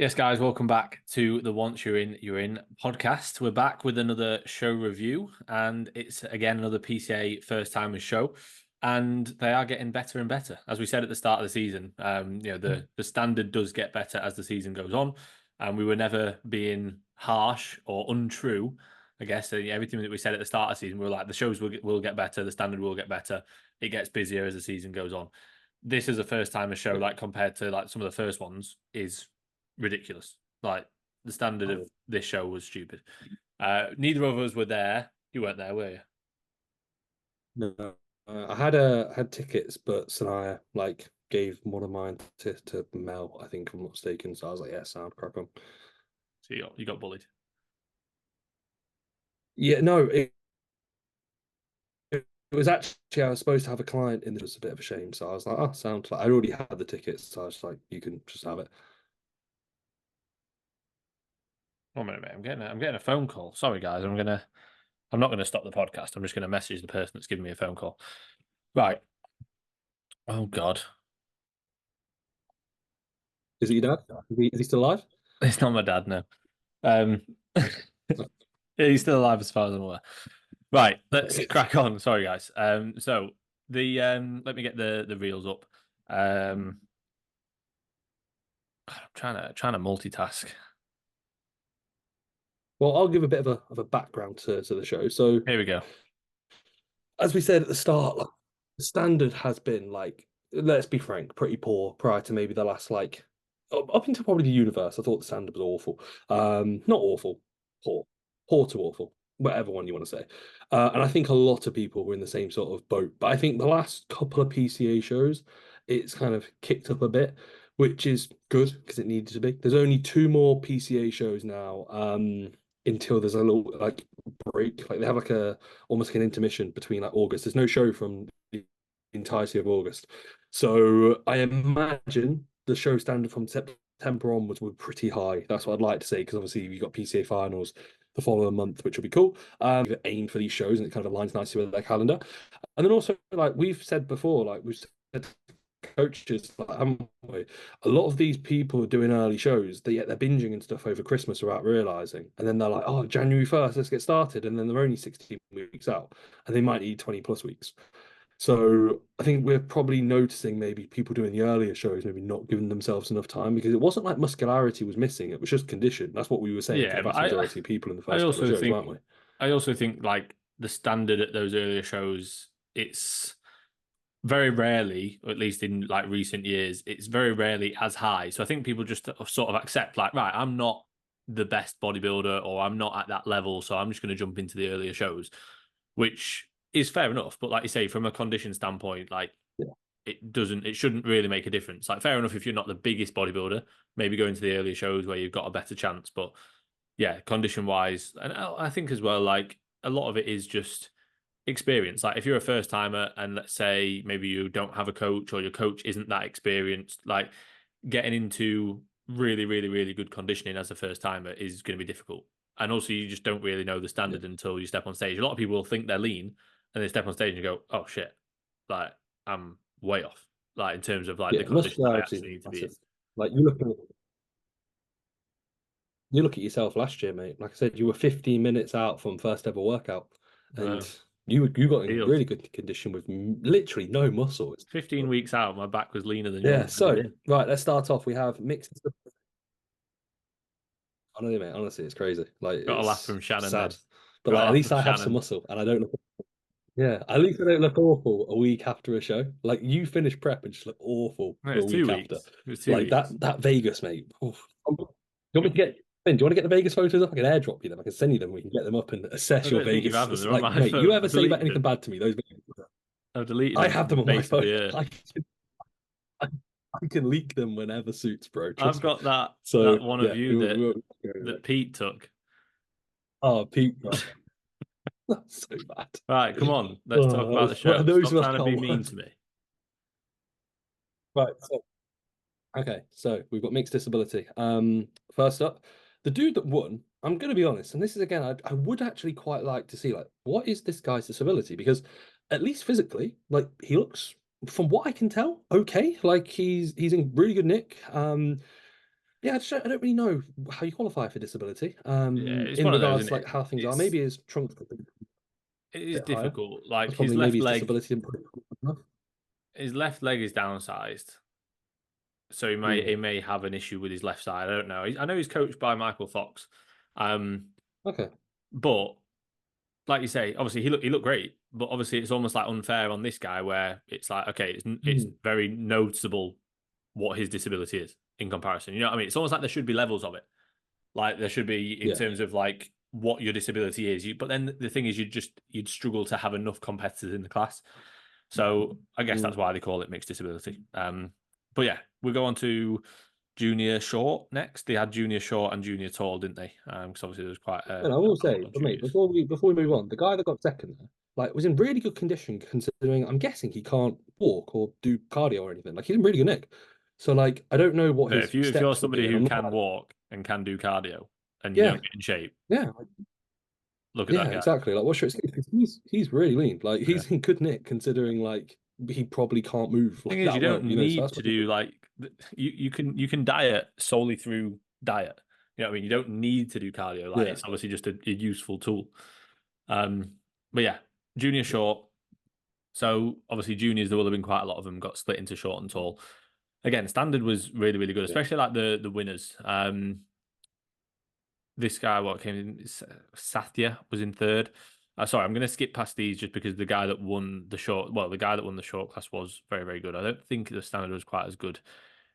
Yes, guys, welcome back to the Once You're In podcast. We're back with another show review, and it's again another PCA first timers show. And they are getting better and better. As we said at the start of the season, the standard does get better as the season goes on. And we were never being harsh or untrue. I guess everything that we said at the start of the season, we were like, the shows will get better, the standard will get better. It gets busier as the season goes on. This is a first timer show, like compared to like some of the first ones, is ridiculous. Like the standard of this show was stupid. Neither of us were there. You weren't there, were you? No, I had tickets, but Sanaya gave one of mine to Mel, I think, if I'm not mistaken. So I was like, yeah, sound crack on. So you got bullied. Yeah, no, it was actually I was supposed to have a client in. It was a bit of a shame, so I was like, oh, sound. Like I already had the tickets, so I was like, you can just have it. One minute, mate. I'm getting a phone call. Sorry, guys. I'm not gonna stop the podcast. I'm just gonna message the person that's giving me a phone call. Right. Oh God. Is it your dad? Is he still alive? It's not my dad, no. Um he's still alive as far as I'm aware. Right, let's crack on. Sorry, guys. So the let me get the reels up. I'm trying to multitask. Well, I'll give a bit of a background to the show. So, Here we go. as we said at the start, the standard has been let's be frank, pretty poor prior to maybe the last up until probably the universe. I thought the standard was awful. Not awful, poor, poor to awful, whatever one you want to say. And I think a lot of people were in the same sort of boat. But I think the last couple of PCA shows, it's kind of kicked up a bit, which is good because it needed to be. There's only two more PCA shows now. Until there's a little break, like they have almost like an intermission between like August. There's no show from the entirety of August, so I imagine the show standard from September onwards were pretty high. That's what I'd like to say, because obviously you got PCA finals the following month, which will be cool. Aim for these shows, and it kind of aligns nicely with their calendar. And then also, like we've said before, like we've said coaches, like, a lot of these people are doing early shows, they're binging and stuff over Christmas without realizing, and then they're like, oh, January 1st, let's get started, and then they're only 16 weeks out, and they might need 20 plus weeks. So I think we're probably noticing maybe people doing the earlier shows maybe not giving themselves enough time, because it wasn't like muscularity was missing, it was just condition. That's what we were saying for Yeah, the but vast majority of people in the I first couple of also shows, think weren't we? I also think like the standard at those earlier shows, it's very rarely, or at least in like recent years, it's very rarely as high. So I think people just sort of accept like, right, I'm not the best bodybuilder or I'm not at that level, so I'm just going to jump into the earlier shows, which is fair enough. But like you say, from a condition standpoint, like Yeah. it shouldn't really make a difference. Like fair enough if you're not the biggest bodybuilder, maybe go into the earlier shows where you've got a better chance. But yeah, condition wise, and I think as well, like a lot of it is just experience. Like if you're a first timer and let's say maybe you don't have a coach or your coach isn't that experienced, like getting into really, really, really good conditioning as a first timer is going to be difficult. And also, you just don't really know the Yeah. standard until you step on stage. A lot of people will think they're lean and they step on stage and go, "Oh shit, like I'm way off." Like in terms of like the Yeah, condition that I muscularity is actually need to be in. massive. Like you look at yourself last year, mate. Like I said, you were 15 minutes out from first ever workout, and Uh, you got in Healed. really good condition with literally no muscle. 15 weeks out, my back was leaner than Yeah. yours headed So in. right, let's start off. We have mixed. I know, mate. Honestly, it's crazy. Like Got a laugh it's from Shannon sad, then. but Got like a at laugh least from I have some Shannon. muscle, and I don't look. Yeah, at least I don't look awful a week after a show. Like you finish prep and just look awful No, for a it's week 2 weeks. after. It was two Like weeks. that Vegas, mate. Oof. Do you want me to get? Ben, do you want to get the Vegas photos up? I can airdrop you them. I can send you them. We can get them up and I assess your don't think you have them. Vegas. They're on Like, my mate, you phone. ever I've say about deleted anything them. bad to me? Those, I've deleted I them have from them on my phone. basically. Yeah, I, I can leak them whenever suits, bro. I've Trust me. got that So one of yeah, you that Pete took. oh, Pete, bro. That's so bad. Right, come on. Let's talk Oh, about the well, show. those Stop were trying to be mean worse. to me. Right. So, okay. So we've got mixed disability. First up, the dude that won. I'm going to be honest, and this is again, I would actually quite like to see like what is this guy's disability, because at least physically, like he looks, from what I can tell, okay. Like he's in really good nick. Yeah, I don't really know how you qualify for disability. Yeah, it's In one of those, regards isn't to like it? how things are, It's maybe his trunk a it is bit higher. difficult. Like That's probably maybe his disability didn't put it enough. his left leg is downsized, so Hmm. he may have an issue with his left side. I don't know. I know he's coached by Michael Fox, um, Okay. but like you say, obviously he looked great, but obviously it's almost like unfair on this guy where it's like okay, it's Hmm. very noticeable what his disability is in comparison. You know what I mean? It's almost like there should be levels of it. Like there should be in Yeah. terms of like what your disability is. But then the thing is, you'd struggle to have enough competitors in the class. So I guess that's Mm. why they call it mixed disability. But yeah, we go on to junior short next. They had junior short and junior tall, didn't they? Because obviously there was quite And I a will couple say, of but mate, juniors. before we move on, the guy that got second there, like, was in really good condition considering I'm guessing he can't walk or do cardio or anything. Like, he's in really good nick. So, like, I don't know what But his if you're steps would be, somebody and who I'm not can like, walk and can do cardio and you yeah, don't get in shape, yeah, look at yeah, that guy. exactly. Like, what's your excuse? 'Cause he's really lean. Like, Yeah. he's in good nick considering like he probably can't move Thing like is, you that well, don't you know. So need that's to pretty do good. like you can diet solely through diet. You know what I mean? You don't need to do cardio. Like Yeah, it's obviously just a useful tool. But yeah, junior short. So obviously juniors, there will have been quite a lot of them got split into short and tall. Again, standard was really, really good, yeah. especially like the winners. This guy, what came in, Sathya was in third. Sorry, I'm going to skip past these just because the guy that won the short, well, the guy that won the short class was very, very good. I don't think the standard was quite as good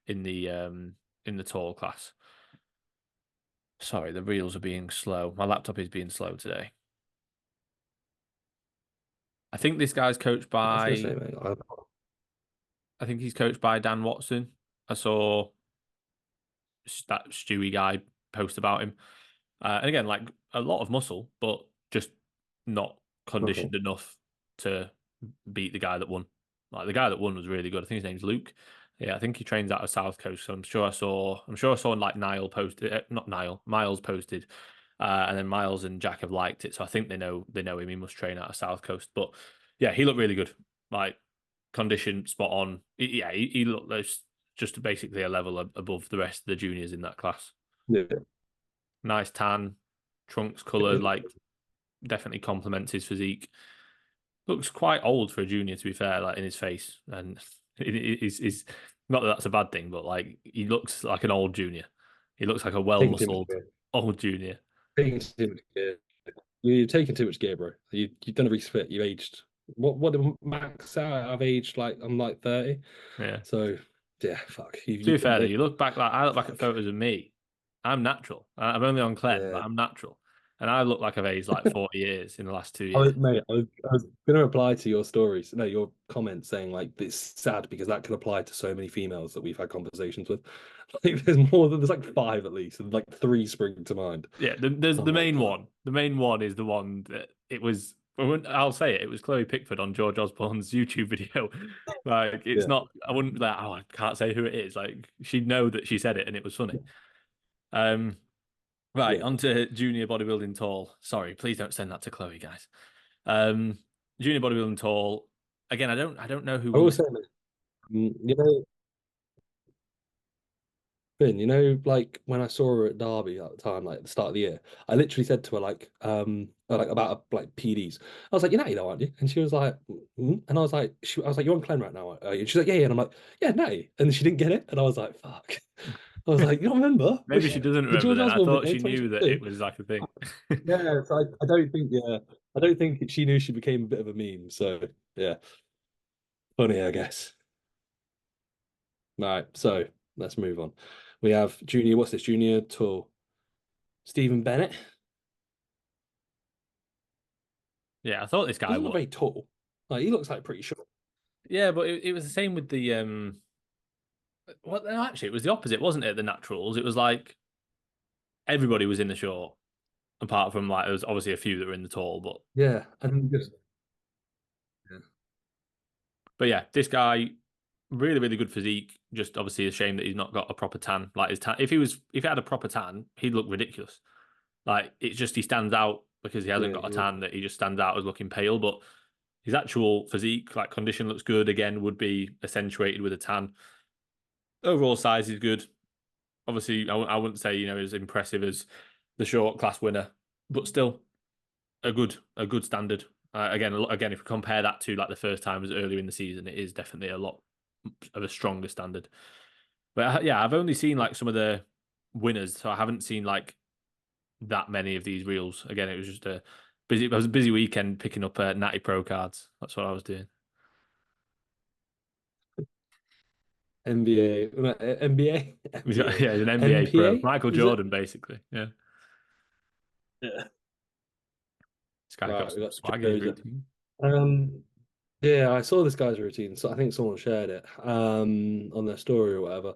in the tall class. Sorry, the reels are being slow. My laptop is being slow today. I think this guy's coached I was gonna by, say, mate, I think he's coached by Dan Watson. I saw that Stewie guy post about him. And again, like a lot of muscle, but just not okay. conditioned enough to beat the guy that won. Like the guy that won was really good. I think his name's Luke. Yeah, I think he trains out of South Coast. So I'm sure I saw like Niall posted, not Niall, Miles posted, and then Miles and Jack have liked it. So I think they know him. He must train out of South Coast. But yeah, he looked really good. Like condition spot on. Yeah, he looked just basically a level above the rest of the juniors in that class. Yeah. Nice tan, trunks coloured, like definitely complements his physique. Looks quite old for a junior, to be fair, like in his face, and is not that that's a bad thing, but like he looks like an old junior. He looks like a well Taking too much muscled gear. old junior. Taking too much gear. You're taking too much gear, bro. You've done a refit. You aged. What did max out? I've aged like I'm like 30. Yeah. So yeah, fuck. To be You've done fair, though, it. you look back like I look back at Fuck. photos of me. I'm natural. I'm only on Clem, but Yeah. I'm natural, and I look like I've aged like 40 years in the last 2 years. Mate, I was gonna reply to your stories. No, your comment saying like it's sad because that could apply to so many females that we've had conversations with. Like there's like five at least, and like three spring to mind. Yeah, there's I'm the like, main fuck. one. The main one is the one that it was. I'll say it. It was Chloe Pickford on George Osborne's YouTube video. Like, it's Yeah. not. I wouldn't be like, oh, I can't say who it is. Like, she'd know that she said it, and it was funny. Um, right, Yeah. onto junior bodybuilding tall. Sorry, please don't send that to Chloe, guys. Um, junior bodybuilding tall. Again, I don't know who I won will this. say, mate, you know, Finn, like when I saw her at Derby at the time, like at the start of the year, I literally said to her like about like PDs. I was like, "You're natty though, aren't you?" And she was like, and I was like, I was like, "You're on Clem right now, are you?" She's like, "Yeah, yeah." And I'm like, "Yeah, natty." And she didn't get it, and I was like, "Fuck." I was like, "You don't remember Maybe she doesn't the remember George then. I Osborne thought video she knew that it 2022?" was like a thing. Yeah, so I don't think, yeah, I don't think she knew she became a bit of a meme. So yeah, funny, I guess. Right, so let's move on. We have junior. What's this? Junior to Stephen Bennett. Yeah, I thought this guy Doesn't look won. very tall. Like he looks like pretty short. Yeah, but it was the same with the well, no, actually, it was the opposite, wasn't it? The naturals. It was like everybody was in the short, apart from like there was obviously a few that were in the tall. Yeah, and just yeah, But yeah, this guy really really good physique. Just obviously a shame that he's not got a proper tan. Like his tan, if he had a proper tan, he'd look ridiculous. Like it's just he stands out because he hasn't yeah, got a he would. tan that he just stands out as looking pale. But his actual physique, like condition, looks good. Again, would be accentuated with a tan. Overall size is good. Obviously, I wouldn't say as impressive as the short class winner, but still a good standard. Again, if you compare that to like the first timers earlier in the season, it is definitely a lot of a stronger standard. But yeah, I've only seen like some of the winners, so I haven't seen like that many of these reels. Again, it was just a busy. It was a busy weekend picking up Natty Pro cards. That's what I was doing. NBA, NBA, Yeah, he's an NBA pro, MPA, Michael is it? Jordan, basically. Yeah, Yeah. this guy's got Right, we some got swag in his Jose. routine. Um, yeah, I saw this guy's routine. So I think someone shared it on their story or whatever.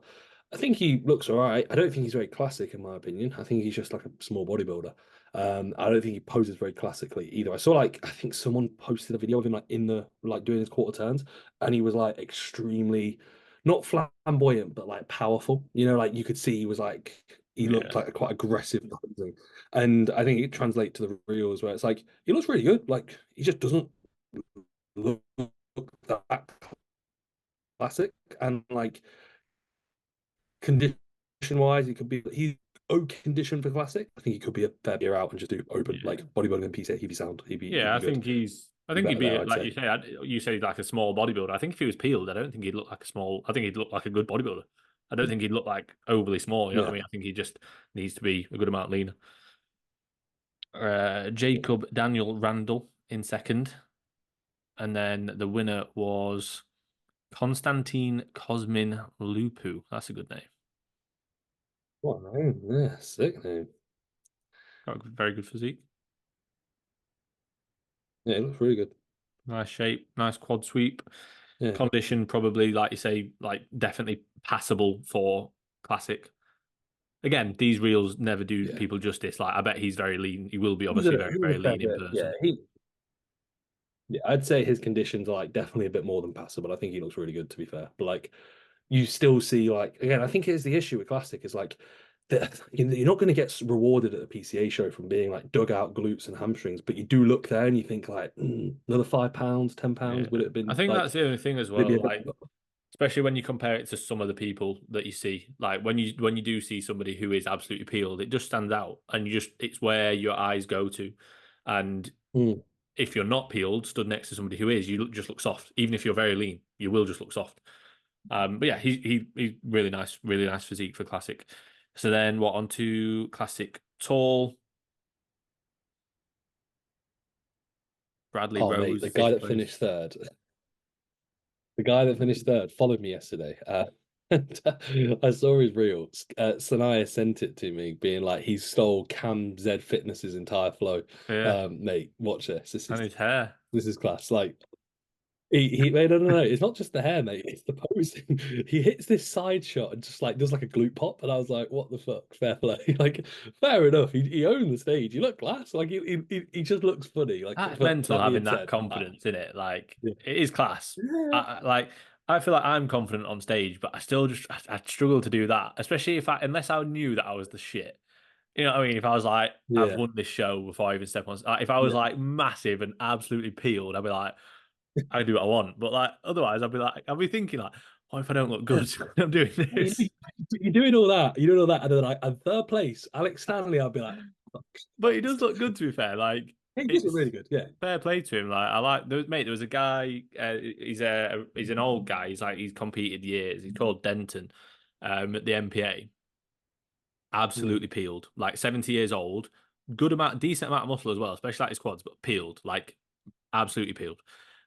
I think he looks all right. I don't think he's very classic in my opinion. I think he's just like a small bodybuilder. I don't think he poses very classically either. I saw like I think someone posted a video of him like in the like doing his quarter turns, and he was like extremely not flamboyant but like powerful. You know, like you could see he was like he looked Yeah, like quite aggressive, and I think it translates to the reels where it's like he looks really good. Like he just doesn't look that classic, and like condition wise, he could be he's okay condition for classic. I think he could be a fair beer out and just do open like yeah, bodybuilding and PCA. He'd be sound. He'd yeah. be I good. think he's. I Be think he'd better be there, I'd like say. you say. You say he's like a small bodybuilder. I think if he was peeled, I don't think he'd look like a small. I think he'd look like a good bodybuilder. I don't think he'd look like overly small. You know what I Yeah. mean? I think he just needs to be a good amount leaner. Jacob Daniel Randall in second, and then the winner was Konstantin Kosmin Lupu. That's a good name. What a name? Yeah, sick name. Got a very good physique. Yeah, it looks really good. Nice shape, nice quad sweep. Yeah. Condition probably, like you say, like definitely passable for classic. Again, these reels never do Yeah. people justice. Like I bet he's very lean. He will be He's a, obviously very, he's very a fair lean in bit. Yeah, person. yeah, I'd say his conditions are like definitely a bit more than passable. I think he looks really good to be fair. But like you still see like again, I think here's the issue with classic is like you're not going to get rewarded at a PCA show from being like dug out glutes and hamstrings, but you do look there and you think like another £5, £10 Yeah. would it have I been think that's like the only thing as would it be well. a bit Like especially when you compare it to some of the people that you see. Like when you do see somebody who is absolutely peeled, it just stands out, and it's where your eyes go to. And Mm. if you're not peeled, stood next to somebody who is, just look soft. Even if you're very lean, you will just look soft. But yeah, he's really nice physique for classic. So then what on to classic tall? Bradley Oh mate, Rose, the guy fifth that place. finished third. The guy that finished third followed me yesterday. And I saw his reels. Sanaya sent it to me, being like, he stole Cam Z Fitness's entire flow. Yeah, Mate, watch this. This and is his hair. this is class. Like he made no. It's not just the hair, mate. It's the posing. He hits this side shot and just like does like a glute pop, and I was like, what the fuck? Fair play. Like, fair enough. He owned the stage. He looked class. Like he just looks funny. Like, That's but mental that being having that said, confidence in it. Like yeah. it is class. Yeah. Like I feel like I'm confident on stage, but I still just I struggle to do that, especially if I unless I knew that I was the shit. You know what I mean? If I was like, I've Yeah. won this show before I even step on. If I was Yeah. like massive and absolutely peeled, I'd be like, I can do what I want. But like otherwise, I'd be thinking like, what if I don't look good? I'm doing this. You're doing all that. You're doing all that, and then like, and third place, Alex Stanley. I'll be like, fuck. But he does look good to be fair. Like Hey, he does look it's really good. Yeah. fair play to him. Like I like there was a guy. He's an old guy. He's competed years. He's called Denton, at the MPA. Mm, Absolutely peeled. Like 70 years old. Decent amount of muscle as well, especially like his quads, but peeled. Like absolutely peeled.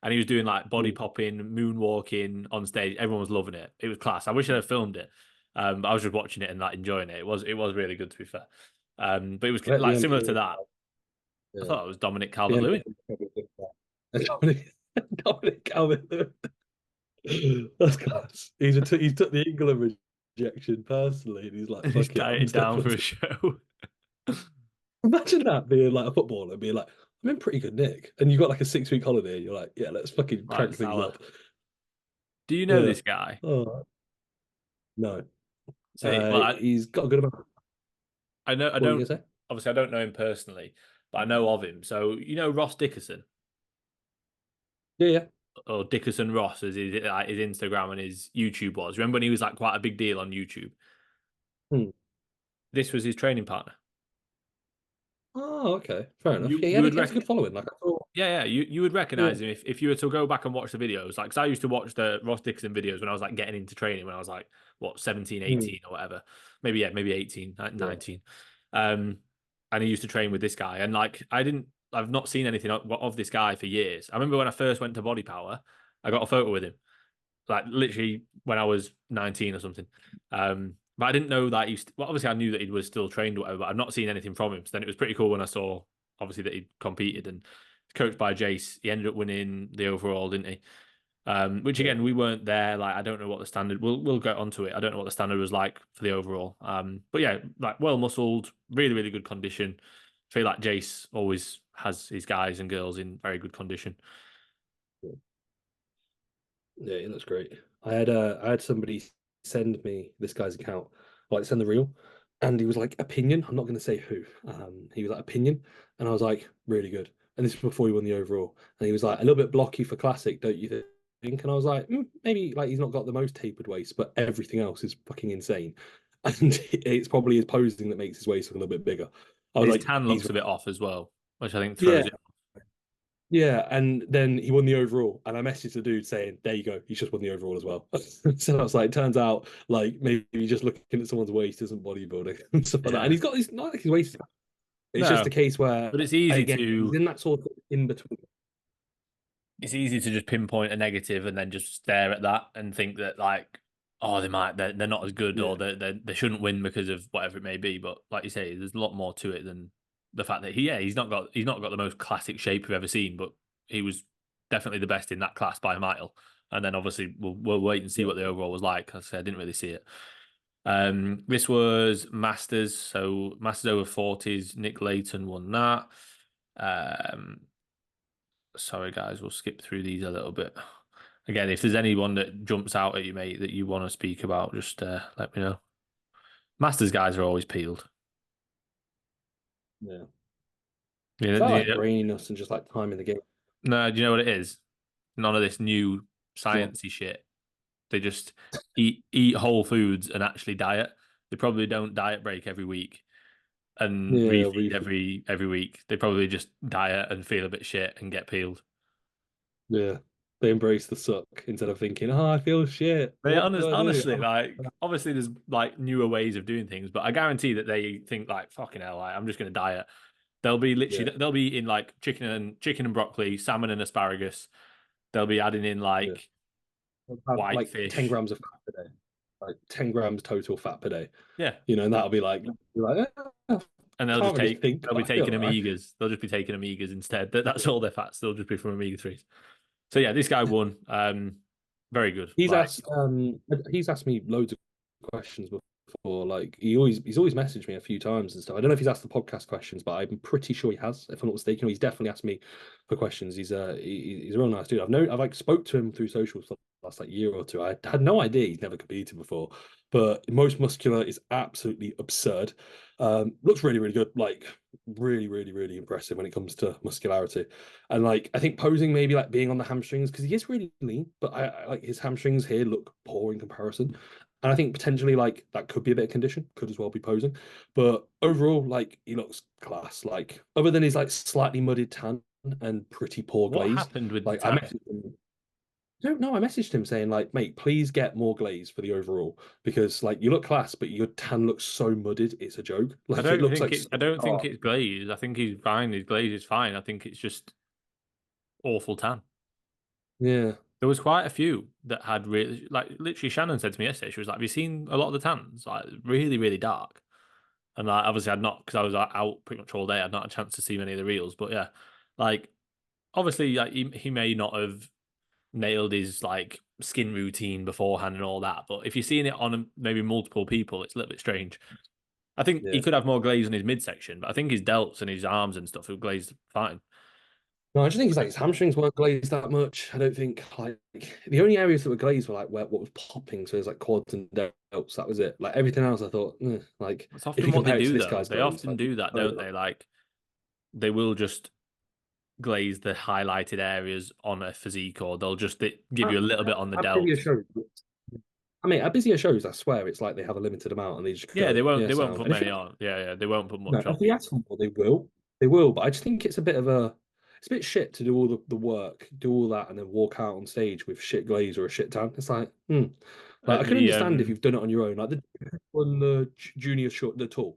And he was doing like body mm. popping, moonwalking on stage. Everyone was loving it. It was class. I wish I'd have filmed it. But I was just watching it and like enjoying it. It was really good to be fair. But it was I bet the like similar to NBA. that. I Yeah. thought it was Dominic The Calvert-Lewin. NBA probably did that. Dominic Calvert. That's class. He's took the England rejection personally, and he's like, And he's "Fuck it, I'm dieted stepping down on for a stage." show. Imagine that being like a footballer, being like, "I'm in pretty good nick," and you got like a 6 week holiday. And you're like, "Yeah, let's fucking Like crank things Salah. up." Do you know Yeah. this guy? Oh no. Well, He's got a good amount. I What were you don't gonna say? obviously I don't know him personally, but I know of him. So you know Ross Dickerson Yeah, yeah. or Dickerson Ross, as his Instagram and his YouTube was. Remember when he was like quite a big deal on YouTube? Hmm. This was his training partner. Oh, okay, fair enough. Yeah, You would he had a good reckon. following. Like I thought. Yeah, you would Yeah. recognize him if you were to go back and watch the videos. Like, 'cause I used to watch the Ross Dixon videos when I was like getting into training when I was like, what, 17, Hmm. 18 or whatever. Maybe, yeah, maybe 18, Yeah. 19. Um, and he used to train with this guy. And like, I've not seen anything of this guy for years. I remember when I first went to Body Power, I got a photo with him, like literally when I was 19 or something. But I didn't know that well, obviously I knew that he was still trained or whatever, but I've not seen anything from him. So then it was pretty cool when I saw obviously that he'd competed and coached by Jace. He ended up winning the overall, didn't he? Which Yeah. again, we weren't there. Like, I don't know what the standard. We'll get onto it. I don't know what the standard was like for the overall. But yeah, like well muscled, really really good condition. I feel like Jace always has his guys and girls in very good condition. Yeah, it looks great. I had somebody send me this guy's account, like send the reel, and he was like opinion. I'm not going to say who. He was like opinion, and I was like really good. And this was before he won the overall, and he was like a little bit blocky for classic, don't you think? And I was like, maybe like he's not got the most tapered waist, but everything else is fucking insane, and it's probably his posing that makes his waist look a little bit bigger. I was His like, tan he's looks a bit off as well, which I think throws yeah. it. Yeah, and then he won the overall, and I messaged the dude saying, "There you go, he's just won the overall as well." So I was like, turns out, like maybe just looking at someone's waist isn't bodybuilding and stuff like that. And Yeah. he's not like his waist. It's just a No, case where, but it's easy again, he's to in that sort of in between. just pinpoint a negative and then just stare at that and think that like, oh, they're not as good or Yeah, they shouldn't win because of whatever it may be. But like you say, there's a lot more to it than the fact that he's not got the most classic shape we've ever seen, but he was definitely the best in that class by a mile. And then obviously we'll wait and see yeah, what the overall was like. As I said, I didn't really see it. This was Masters, so Masters over 40s. Nick Layton won that. Um, Sorry, guys, we'll skip through these a little bit. Again, if there's anyone that jumps out at you, mate, that you want to speak about, just let me know. Masters guys are always peeled. yeah. You Is know, that like braininess and just like time in the game? no, do you know what it is? None of this new Go on. sciencey shit. They just eat whole foods and actually diet. They probably don't diet break every week and Yeah, refeed refeed. every week. They probably just diet and feel a bit shit and get peeled. Yeah, they embrace the suck instead of thinking, "Oh, I feel shit. They What do I do?" honestly, like, obviously there's like newer ways of doing things, but I guarantee that they think like, fucking hell, like, I'm just gonna diet. Yeah, They'll be eating like chicken and broccoli, salmon and asparagus. They'll be adding in yeah. like Have like 10 whitefish. grams of fat per day, like 10 grams total fat per day. Yeah. And that'll be like, you're like, And can't really think, they'll be but I feel taking all right. omegas. They'll just be taking omegas instead. That's all their fats. They'll just be from omega 3s. So yeah, this guy won. Very good. Like, He's asked me loads of questions before. Like he's always messaged me a few times and stuff. I don't know if he's asked the podcast questions, but I'm pretty sure he has, if I'm not mistaken. He's definitely asked me for questions. He's a real nice dude. I've like spoke to him through socials for the last like year or two. I had no idea he's never competed before, but most muscular is absolutely absurd. Looks really, really good. Like really, really, really impressive when it comes to muscularity. And like I think posing maybe like being on the hamstrings because he is really lean, but I like his hamstrings here look poor in comparison. And I think potentially like that could be a bit of condition, could as well be posing. But overall, like he looks class. Like other than his like slightly muddied tan and pretty poor what glaze, happened with the like I tan? messaged him. I don't know. I messaged him saying like, mate, please get more glaze for the overall because like you look class, but your tan looks so mudded, it's a joke. Like it looks like so I don't think dark. it's glaze. I think he's fine. His glaze is fine. I think it's just awful tan. Yeah, There was quite a few that had really, like, literally Shannon said to me yesterday, she was like, have you seen a lot of the tans? Like, really, really dark. And like, obviously I'd not, because I was out pretty much all day, I'd not had a chance to see many of the reels. But yeah, like, obviously like, he may not have nailed his like skin routine beforehand and all that. But if you're seeing it on maybe multiple people, it's a little bit strange. I think he yeah. could have more glaze in his midsection, but I think his delts and his arms and stuff are glazed fine. No, I just think it's like his hamstrings weren't glazed that much. I don't think like the only areas that were glazed were like where what was popping. So there's like quads and delts. That was it. Like everything else, I thought, like That's if often you what they compare it to do, this though. guy's They glaze, often like do that, oh, don't they? Like, they will just glaze the highlighted areas on a physique, or they'll just give at, you a little bit on the at previous delts. shows, I mean, at busier shows, I swear it's like they have a limited amount and they just Yeah, go, they won't yeah, they won't sound. put And if many on. Yeah, yeah, they won't put no, much on. if they ask for more, they will. They will, but I just think it's a bit of a it's a bit shit to do all the work, do all that, and then walk out on stage with shit glaze or a shit tan. It's like, Like I At can the understand if you've done it on your own, like the on the junior short the tour.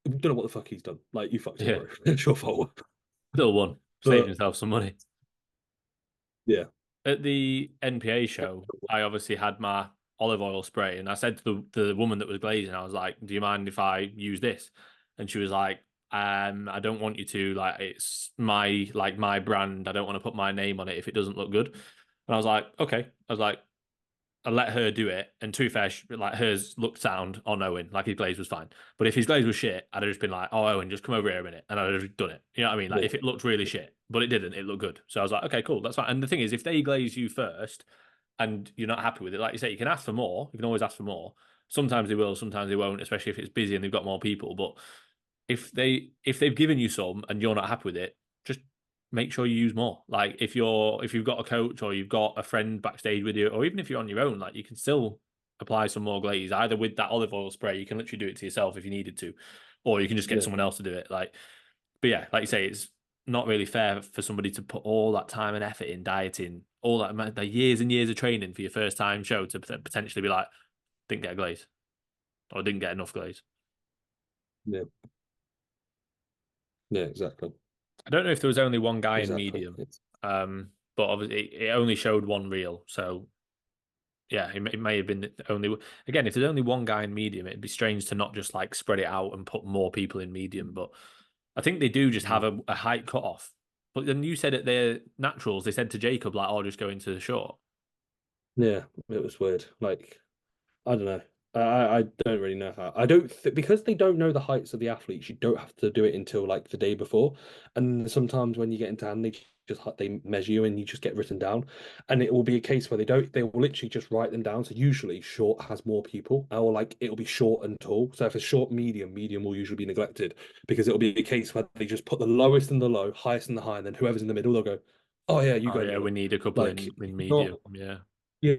I don't know what the fuck he's done. Like you fucked it, yeah, bro. It's your fault. still won, saved But himself some money. yeah, At the NPA show, I obviously had my olive oil spray, and I said to the woman that was glazing, I was like, "Do you mind if I use this?" And she was like, I don't want you to. Like, it's my brand. I don't want to put my name on it if it doesn't look good." And I was like, "Okay." I was like, I let her do it, and to be fair, like hers looked sound on Owen, like his glaze was fine. But if his glaze was shit, I'd have just been like, "Oh, Owen, just come over here a minute," and I'd have just done it. You know what I mean? Like yeah, if it looked really shit, but it didn't, it looked good. So I was like, "Okay, cool, that's fine." And the thing is, if they glaze you first, and you're not happy with it, like you say, you can ask for more. You can always ask for more. Sometimes they will, sometimes they won't, especially if it's busy and they've got more people. But if they've given you some and you're not happy with it, just make sure you use more. Like if you've got a coach or you've got a friend backstage with you, or even if you're on your own, like you can still apply some more glaze either with that olive oil spray. You can literally do it to yourself if you needed to, or you can just get yeah, someone else to do it. Like, but yeah, like you say, it's not really fair for somebody to put all that time and effort in dieting, all that the years and years of training for your first time show to potentially be like, didn't get a glaze or didn't get enough glaze. yeah, yeah, exactly, I don't know if there was only one guy in exactly. medium, but obviously it only showed one reel. So yeah, it may have been only. Again, if there's only one guy in medium, it'd be strange to not just like spread it out and put more people in medium. But I think they do just have Mhm. a height cut off. But then you said at their naturals, they said to Jacob like, "Oh, just go into the short." Yeah, it was weird. Like I don't know. I don't really know how. I don't th because they don't know the heights of the athletes. You don't have to do it until like the day before. And sometimes when you get into hand, they measure you and you just get written down. And it will be a case where they will literally just write them down. So usually short has more people, or like it'll be short and tall. So if it's short, medium will usually be neglected because it'll be a case where they just put the lowest in the low, highest in the high, and then whoever's in the middle, they'll go, oh yeah, you Oh go yeah, we middle. need a couple Like in not. medium. Yeah, Yeah,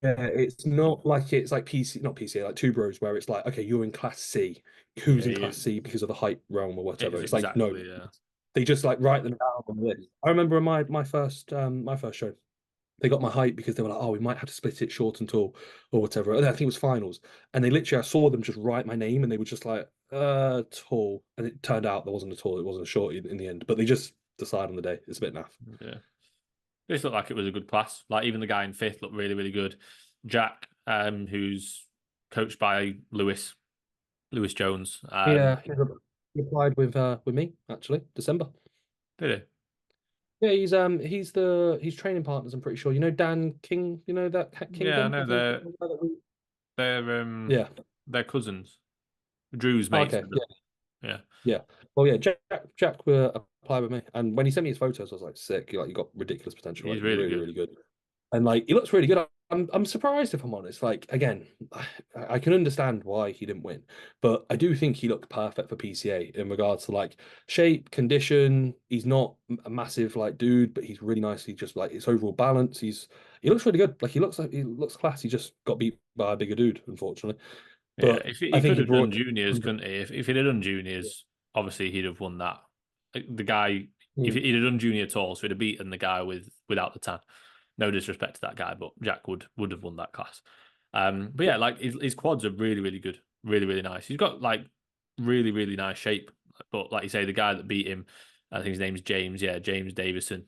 yeah, it's not like it's like PC, not PCA, like two bros, where it's like, okay, you're in class C. Who's yeah, in class C because of the height realm or whatever? it's It's like no, exactly yeah. they just like write them down on the list. I remember in my first show, they got my height because they were like, oh, we might have to split it short and tall or whatever. And I think it was finals, and they literally I saw them just write my name, and they were just like, tall, and it turned out there wasn't a tall, it wasn't a short in the end, but they just decide on the day. It's a bit naff. Yeah. This looked like it was a good class. Like even the guy in fifth looked really, really good. Jack, who's coached by Lewis Jones. Yeah, he applied with me actually December. Did he? Yeah, he's training partners. I'm pretty sure. You know Dan King. You know that Yeah, I Kingdom. I know think. they're Yeah. they're cousins. Drew's Oh, mates okay. with Yeah. them. Yeah, Yeah. Well, yeah. Jack were apply with me, and when he sent me his photos, I was like, sick. You got ridiculous potential. he's Like really really, good. really good. And like he looks really good. I'm surprised if I'm honest. Like again, I can understand why he didn't win, but I do think he looked perfect for PCA in regards to like shape, condition. He's not a massive like dude, but he's really nice. He just like his overall balance. He looks really good. Like he looks class. He just got beat by a bigger dude, unfortunately. Yeah, But if I he think could he have done brought. juniors, couldn't he? If he'd have done juniors, obviously he'd have won that. Like, the guy, if Mm, he'd have done junior tall, so he'd have beaten the guy without the tan. No disrespect to that guy, but Jack would have won that class. But yeah, yeah, like his quads are really, really good, really, really nice. He's got like really, really nice shape. But like you say, the guy that beat him, I think his name's James. Yeah, James Davison.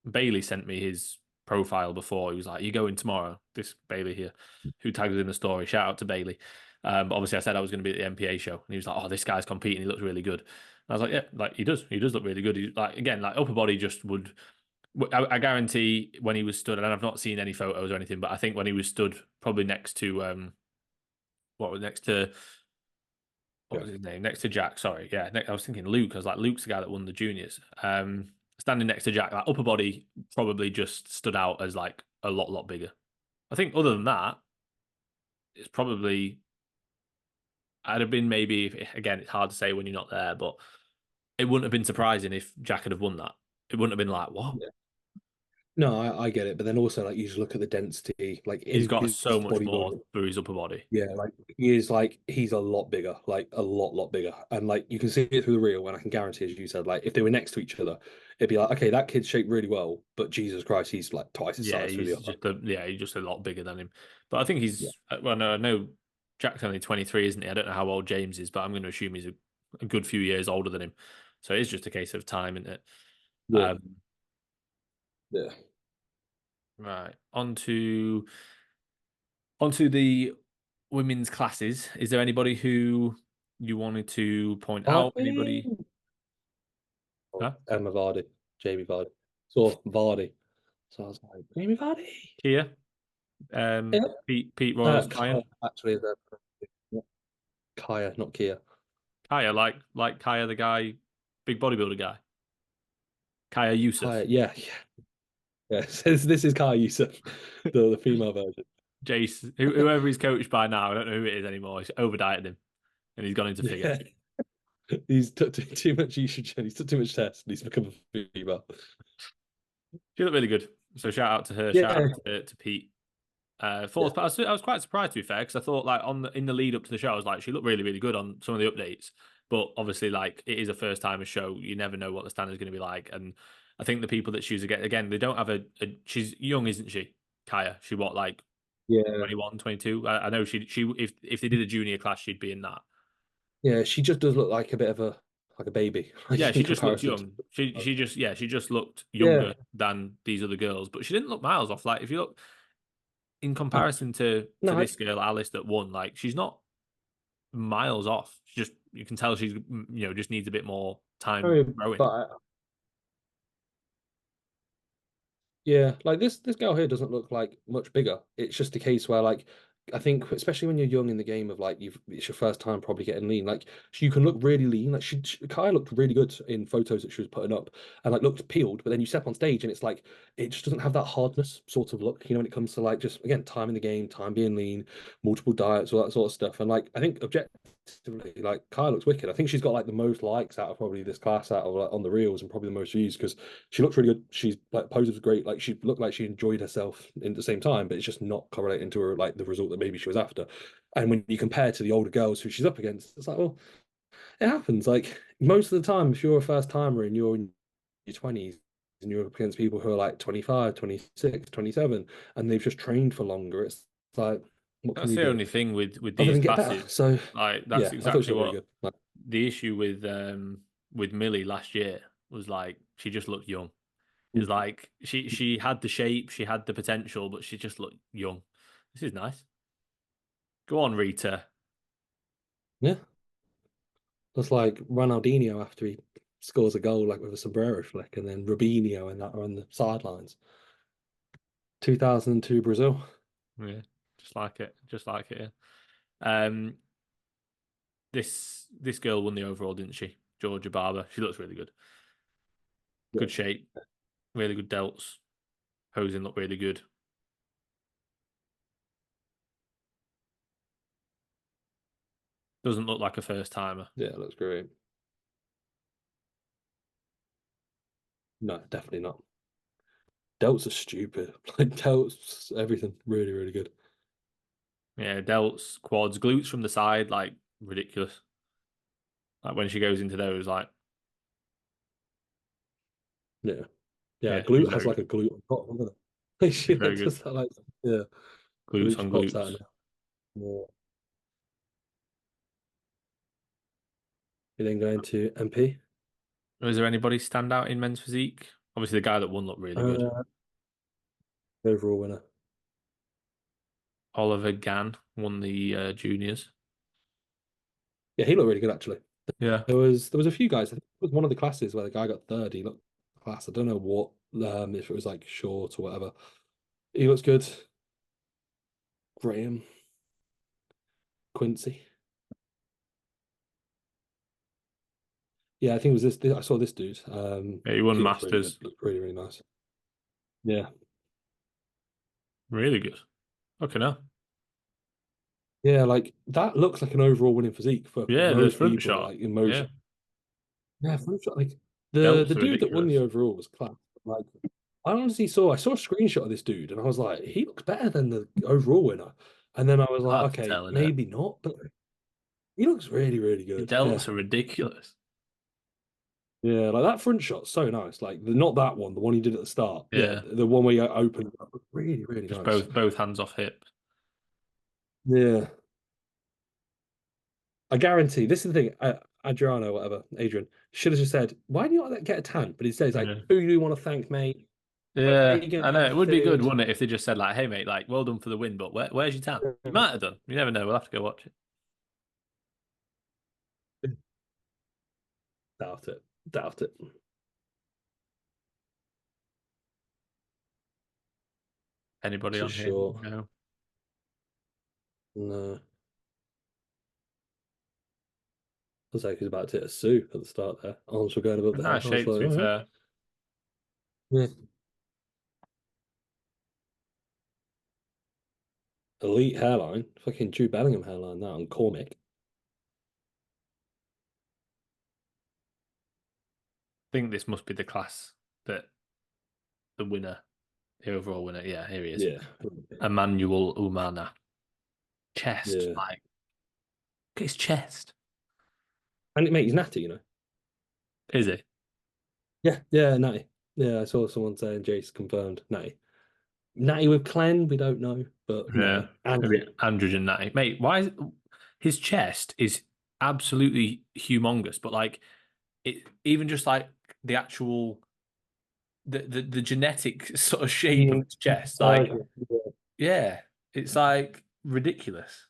Bailey sent me his profile before. He was like, "You going tomorrow?" This Bailey here, who tagged us in the story. Shout out to Bailey. But obviously, I said I was going to be at the MPA show, and he was like, "Oh, this guy's competing. He looks really good." And I was like, "Yeah, like he does. He does look really good. He, like again, like upper body just would. I guarantee when he was stood, and I've not seen any photos or anything, but I think when he was stood, probably next to what was next to what yeah, was his name? Next to Jack. Sorry, yeah. I was thinking Luke. I was like, Luke's the guy that won the juniors. Standing next to Jack, like upper body probably just stood out as like a lot bigger. I think other than that, it's probably I'd have been maybe again. It's hard to say when you're not there, but it wouldn't have been surprising if Jack had have won that. It wouldn't have been like what. yeah. No, I get it, but then also like you just look at the density, like He's in got his so much more bodybuilding. through his upper body. Yeah, like he's a lot bigger, like a lot bigger, and like you can see it through the reel. And I can guarantee, as you said, like if they were next to each other, it'd be like, okay, that kid's shaped really well, but Jesus Christ, he's like twice his Yeah, size through the he's upper. just he's just a lot bigger than him. But I think Yeah, he's well, no, I know Jack's only 23, isn't he? I don't know how old James is, but I'm going to assume he's a good few years older than him. So it's just a case of time, isn't it? yeah, Um, yeah. right. Onto the women's classes. Is there anybody who you wanted to point I out? Anybody? Huh? Emma Vardy, Jamie Vardy, so Vardy. So I was like, Jamie Vardy. Kia? Yeah. Pete Royals, Kaya, Kaya? actually, Kaya, not Kia. Kaya, like Kaya, the guy, big bodybuilder guy. Kaya Kaya, Yusuf. yeah, yeah. Yeah. This is Kaya Yusuf, the female version. Jace, whoever he's coached by now, I don't know who it is anymore. He's over dieted him and he's gone into figure. Yeah. He's took too much estrogen. He's took too much test. And he's become a female. She looked really good. So shout out to her, shout Yeah, out to Pete. yeah, Fourth, but I was quite surprised to be fair because I thought like in the lead up to the show, I was like she looked really really good on some of the updates. But obviously, like it is a first timer show, you never know what the standard is going to be like. And I think the people that choose again, they don't have she's young, isn't she? Kaya, she what like yeah, 21, 22? I know she if they did a junior class, she'd be in that. yeah. She just does look like a bit of a baby, Yeah, like in she just looked comparison to. young. She just looked Yeah, younger than these other girls, but she didn't look miles off. Like if you look in no, comparison to no, this girl Alice that won, like she's not miles off. She just you can tell she's just needs a bit more time growing. but yeah, like this girl here doesn't look like much bigger. It's just a case where like I think especially when you're young in the game of like it's your first time probably getting lean. Like you can look really lean. Like Kai looked really good in photos that she was putting up and like looked peeled, but then you step on stage and it's like it just doesn't have that hardness sort of look, when it comes to like just again time in the game, time being lean, multiple diets, all that sort of stuff. And like I think objectively, like Kai looks wicked. I think she's got like the most likes out of probably this class out of like on the reels and probably the most views because she looks really good. She's like pose was great. Like she looked like she enjoyed herself in the same time, but it's just not correlating to her like the result that maybe she was after. And when you compare to the older girls who she's up against, it's like, well, it happens. Like most of the time, if you're a first timer and you're in your 20s and you're up against people who are like 25, 26, 27, and they've just trained for longer, it's like, what can That's you the do only thing with other these than get better? classes. So Like that's yeah, I thought she exactly looked really what good. Like, the issue with Millie last year was like she just looked young. It's like she had the shape, she had the potential, but she just looked young. This is nice. Go on, Rita. yeah, that's like Ronaldinho after he scores a goal like with a sombrero flick, and then Robinho and that are on the sidelines. 2002 Brazil. Yeah, just like it, just like it. Yeah. This girl won the overall, didn't she? Georgia Barber. She looks really good. Yeah, Good shape, really good delts. Posing looked really good. Doesn't look like a first timer. yeah, it looks great. No, definitely not. Delts are stupid. Like delts, everything really, really good. Yeah, delts, quads, glutes from the side, like ridiculous. Like when she goes into those, like Yeah, yeah. yeah, she's Glute has very like good. a glute on top, doesn't it? Like, She's she very good. just like yeah, Glutes glute on just pops glutes. out now. Yeah. You then go into MP. Is there anybody stand out in men's physique? Obviously, the guy that won looked really good. Uh, overall winner. Oliver Gann won the juniors. Yeah, he looked really good actually. Yeah, There was a few guys. I think it was one of the classes where the guy got third. He looked class. I don't know what if it was like short or whatever. He looks good. Graham Quincy. Yeah, I think it was this I saw this dude. yeah, he won He looks really good. masters. Looked really, really nice. Yeah. Really good. Okay, now. Yeah, like that looks like an overall winning physique for Yeah, the most front people, shot. like in Yeah, most. Yeah, for sure, like the delts are dude that won the ridiculous. overall was class. Like I saw a screenshot of this dude and I was like, he looks better than the overall winner. And then I was like, Hard to okay, tell, isn't it? maybe not, but he looks really, really His good. Yeah. delts are ridiculous. Yeah, like that front shot's so nice. Like not that one, the one he did at the start. Yeah, Yeah, the one where you opened up. Really, really just nice. both hands off hip. Yeah. I guarantee this is the thing. Adriano, whatever, Adrian, should have just said, why do you not get a tan? But he says, like, Yeah. who do you want to thank, mate? Where are Yeah, you going I to have know. your It would be good, food? wouldn't it, if they just said like, "Hey, mate, like, well done for the win, but where's your tan?" You might have done. You never know. We'll have to go watch it. Doubt it. Doubt it. Anybody Too on here? short. No. No. I was like, he's about to hit a Sue at the start there. Arms were going above the head. Nice I was shape, to like, be all right. fair. Yeah. Elite hairline. Fucking Drew Bellingham hairline, that on Cormick. I think this must be the class that the winner, the overall winner. Yeah, here he is. Yeah. Emmanuel Umana. Chest, Yeah. like, look at his chest. And it makes natty, you know. Is it? Yeah, yeah, natty. Yeah, I saw someone saying Jace confirmed natty. Natty with Clen, we don't know, but Yeah. natty. And Maybe androgen natty. Mate, why is his chest is absolutely humongous, but like it even just like the actual the genetic sort of shape of his chest, like yeah, it's like ridiculous.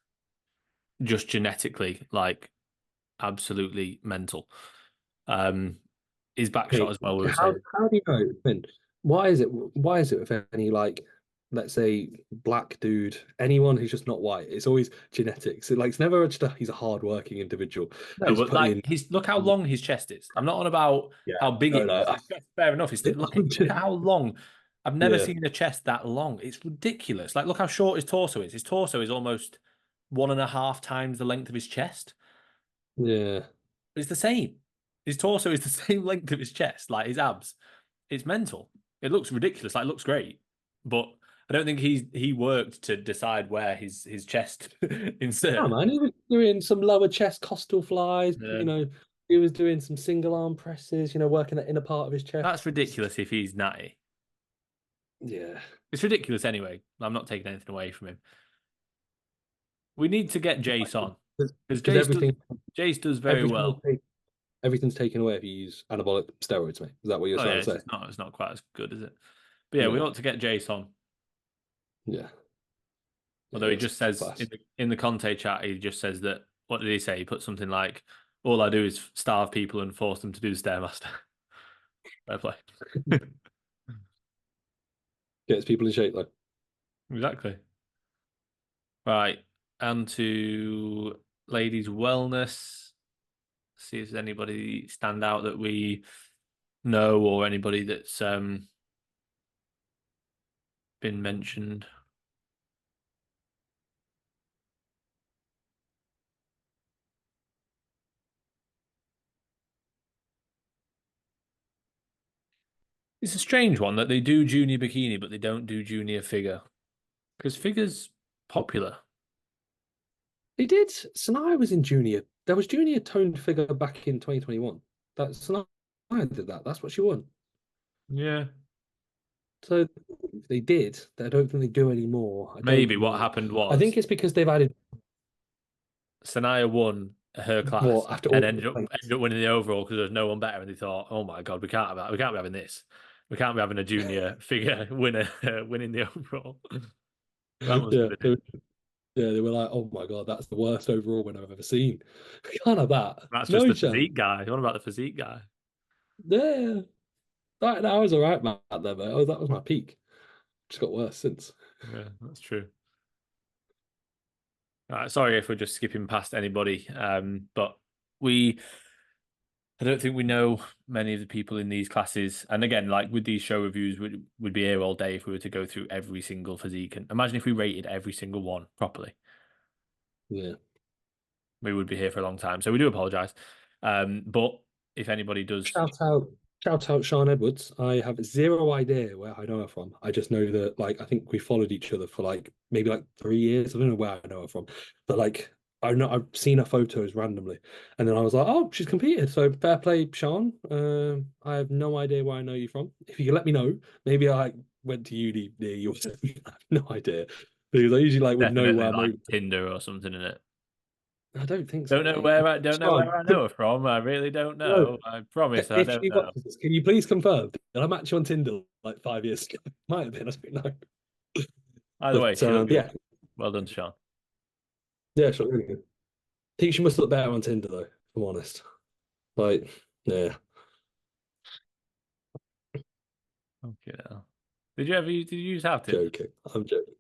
Just genetically, like absolutely mental. Um his back shot okay, as well, we were how saying. how do you know, Finn? Why is it with any like let's say black dude, anyone who's just not white, it's always genetics. It's never just he's a hard-working individual No, who's but put like in. his look how long his chest is. I'm not on about Yeah, how big no, it is. no. It's fair enough. It's still like look at how long. I've never Yeah, seen a chest that long. It's ridiculous. Like look how short his torso is. His torso is almost 1.5 times the length of his chest. yeah. It's the same. His torso is the same length of his chest, like his abs. It's mental. It looks ridiculous. Like it looks great, but I don't think he worked to decide where his chest Oh inserted. man, he was doing some lower chest costal flies, Yeah. he was doing some single arm presses, working that inner part of his That's chest. ridiculous if he's natty. Yeah. It's ridiculous anyway. I'm not taking anything away from him. We need to get Jace on because Because Jace does very everything well. everything's taken away if you use anabolic steroids, mate. Is that what you're Oh trying yeah, to say? it's not quite as good, is it? But yeah, we No. ought to get Jace on. Yeah. Yeah, Although he he looks just says class. in the Conte chat, he just says that what did he say? He put something like, "All I do is starve people and force them to do the stairmaster." Fair play. Gets people in shape though. Exactly. Right, and to ladies' wellness. See if there's anybody stand out that we know or anybody that's been mentioned. It's a strange one that they do junior bikini, but they don't do junior figure because figure's popular. They did. Sanaya was in junior. There was junior toned figure back in 2021. That Sanaya did that. That's what she won. Yeah. So if they did, I don't think they do anymore. I don't Maybe what know. happened I think was it's because they've added Sanaya won her more class after and all the ended things. up winning the overall because there's no one better, and they thought, "Oh my god, we can't be having this. We can't be having a junior figure winner winning the overall." That must have Yeah, been it. they were like, "Oh my god, that's the worst overall win I've ever seen." We can't have that. That's just No the chance. physique guy. What about the physique guy? Yeah, that was all right, Matt. There, mate. Oh, that was my peak. Just got worse since. Yeah, that's true. Sorry if we're just skipping past anybody, but we I don't think we know many of the people in these classes. And again, like with these show reviews, we'd be here all day if we were to go through every single physique. And imagine if we rated every single one properly. Yeah. We would be here for a long time. So we do apologize. But if anybody does, Shout out. Shout out Sean Edwards. I have zero idea where I know her from. I just know that like I think we followed each other for like maybe like 3 years. I don't know where I know her from, but like I know I've seen her photos randomly, and then I was like, oh, she's competed. So fair play, Sean. I have no idea where I know you from. If you can let me know, maybe I went to uni near you or something. I have no idea because I usually like would know Definitely where like most. Tinder or something in it. I don't think so, Don't know mate. where I don't know Sean, where I know her from. I really don't no. know. I promise I If don't she know. watches this, can you please confirm? Did I match you on Tinder like 5 years ago? Might have been. I don't know. Either way, But she looked good. yeah, Well done, Sean. yeah, sure. Really good. I think she must look better on Tinder though, if I'm honest. Like, yeah, Okay. Did you use have Tinder? joking. I'm joking.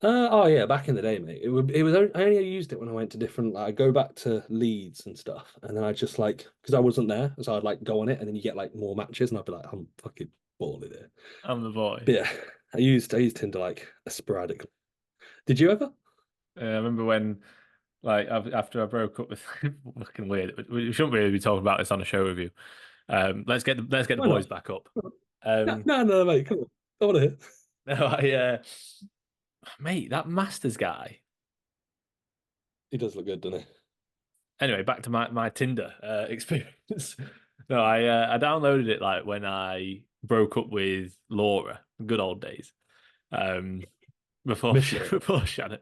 Oh yeah, back in the day, mate. It was only, I only used it when I went to different like I go back to Leeds and stuff, and then I just like because I wasn't there, so I'd like go on it, and then you get like more matches, and I'd be like, I'm fucking balling there. I'm the boy. But yeah, I used Tinder like sporadically. Did you ever? I remember when, like, after I broke up with fucking weird. We shouldn't really be talking about this on a show review. Let's get the Why not? boys back up. No, no, no, mate. Come on. I want to hear. No, mate, that Masters guy. He does look good, doesn't he? Anyway, back to my Tinder experience. No, I downloaded it like when I broke up with Laura, good old days. Um, before Miss Laura. before Shannon.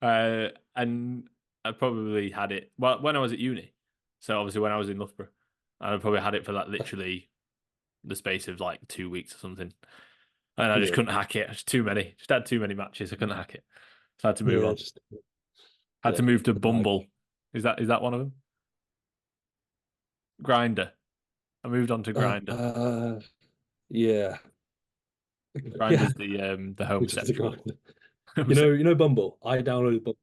And I probably had it well when I was at uni. So obviously when I was in Loughborough, I probably had it for like literally the space of like 2 weeks or something. And I just Yeah, couldn't hack it. Just too many. Just had too many matches. I couldn't hack it. So I had to move yeah, on. just Had yeah, to move to the bag. Bumble. Is that one of them? Grinder. I moved on to Grinder. Uh, yeah, yeah. Grinder's the home Which is the section. grind. Home section. You know Bumble. I downloaded Bumble.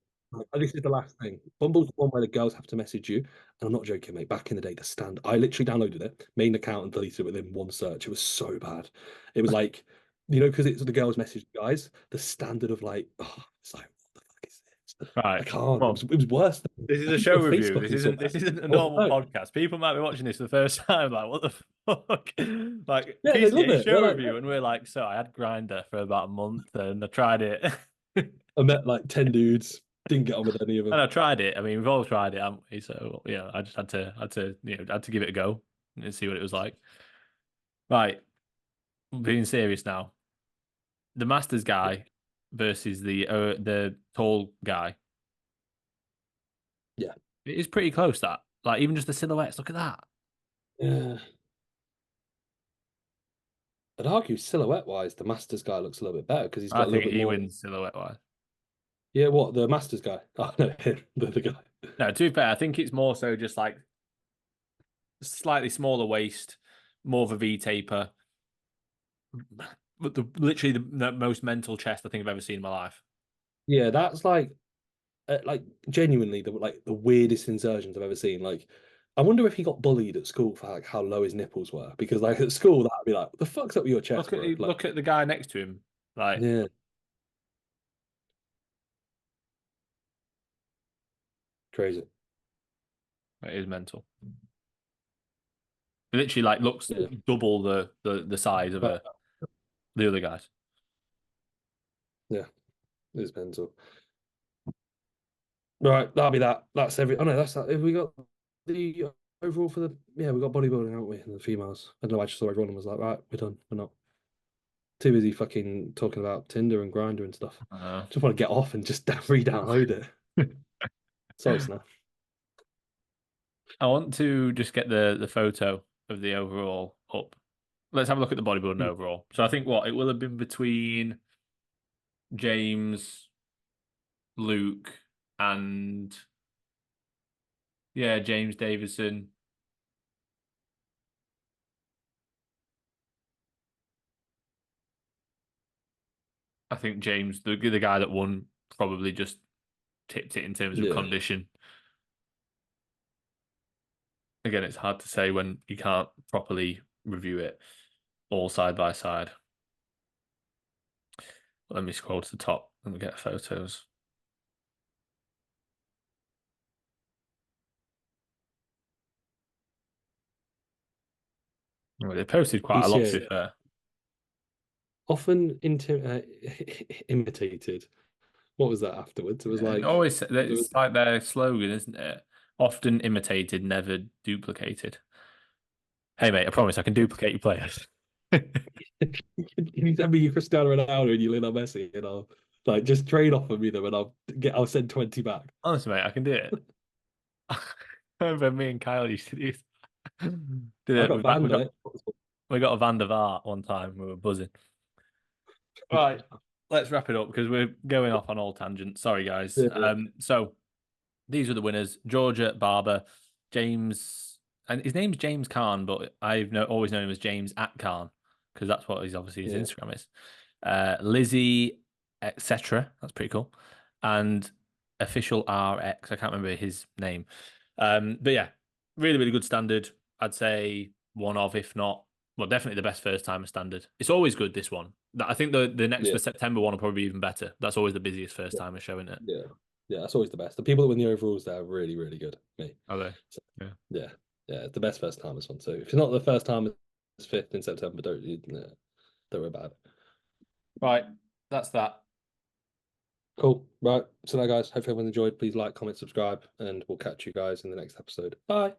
This is the last thing. Bumble's the one where the girls have to message you. And I'm not joking, mate. Back in the day, the stand. I literally downloaded it, made an account, and deleted it within one search. It was so bad. It was like, because it's the girls message the guys. The standard of like, oh, it's like, what the fuck is this? I Right. can't. Come It on. was it was worse than This is I a think show on review. Facebook This and stuff. isn't this isn't a Oh normal no. podcast. People might be watching this for the first time, like, what the fuck? Like Yeah, they love PCA it. show They're like, review, and we're like, so I had Grinder for about a month and I tried it. I met like 10 dudes, didn't get on with any of And them. I tried it. I mean, we've all tried it, haven't we? So yeah, I just had to give it a go and see what it was like. Right, being serious now. The Masters Yeah. guy versus the tall guy. Yeah. It is pretty close. That like even just the silhouettes. Look at that. Yeah. I'd argue silhouette wise, the Masters guy looks a little bit better because he's I got a little think bit he more. wins silhouette wise. Yeah, what the Masters guy? Oh no, him, the guy. No, to be fair, I think it's more so just like slightly smaller waist, more of a V taper, but literally the most mental chest I think I've ever seen in my life. Yeah, that's like genuinely the weirdest insertions I've ever seen. Like, I wonder if he got bullied at school for like how low his nipples were because like at school that'd be like, what the fuck's up with your chest, bro? Like, Look at the guy next to him. Like yeah, crazy. it is mental. It literally like looks Yeah, double the size of but the other guys. yeah, it's mental. Right, that'll be that. That's every. Oh no, that's that. Have we got the overall for the? Yeah, we got bodybuilding, haven't we? And the females. I don't know. I just saw everyone and was like, right, we're done. We're not too busy fucking talking about Tinder and Grinder and stuff. Uh, Just want to get off and just re-download it. Sorry, Snap. I want to just get the photo of the overall up. Let's have a look at the bodybuilding overall. So I think what it will have been between James, Luke, and yeah, James Davison. I think James, the guy that won, probably just tipped it in terms of Yeah. condition. Again, it's hard to say when you can't properly review it all side by side. Let me scroll to the top and get photos. Well, they posted quite a lot, to PCA be fair. often imitated. What was that afterwards? It was And like always, there was it's like their slogan, isn't it? Often imitated, never duplicated. Hey, mate, I promise I can duplicate your players. Can you send me Cristiano Ronaldo and you Lionel Messi, and I'll like just trade off of me them, and I'll send 20 back. Honestly, mate, I can do it. I remember me and Kyle used to do did I it got with banned on it. we got a Van der Vaart one time. We were buzzing. Right, let's wrap it up because we're going off on all tangents. Sorry, guys. Yeah, So these are the winners: Georgia Barber, James, and his name's James Khan, but always known him as James at Khan because that's what his yeah, Instagram is. Lizzie, etc. That's pretty cool, and official RX. I can't remember his name, but yeah, really, really good standard. I'd say one of, if not, well, definitely the best first timer standard. It's always good, this one. I think the yeah, September one will probably be even better. That's always the busiest first timer show, isn't it? yeah, yeah. That's always the best. The people that win the overalls, they're really, really good. Me. Are they? So, Yeah. yeah, yeah. It's the best first timers one. So if it's not the first time, it's 5th in September. Don't worry about it. Right. That's that. Cool. Right. So now, guys, hope everyone enjoyed. Please like, comment, subscribe, and we'll catch you guys in the next episode. Bye.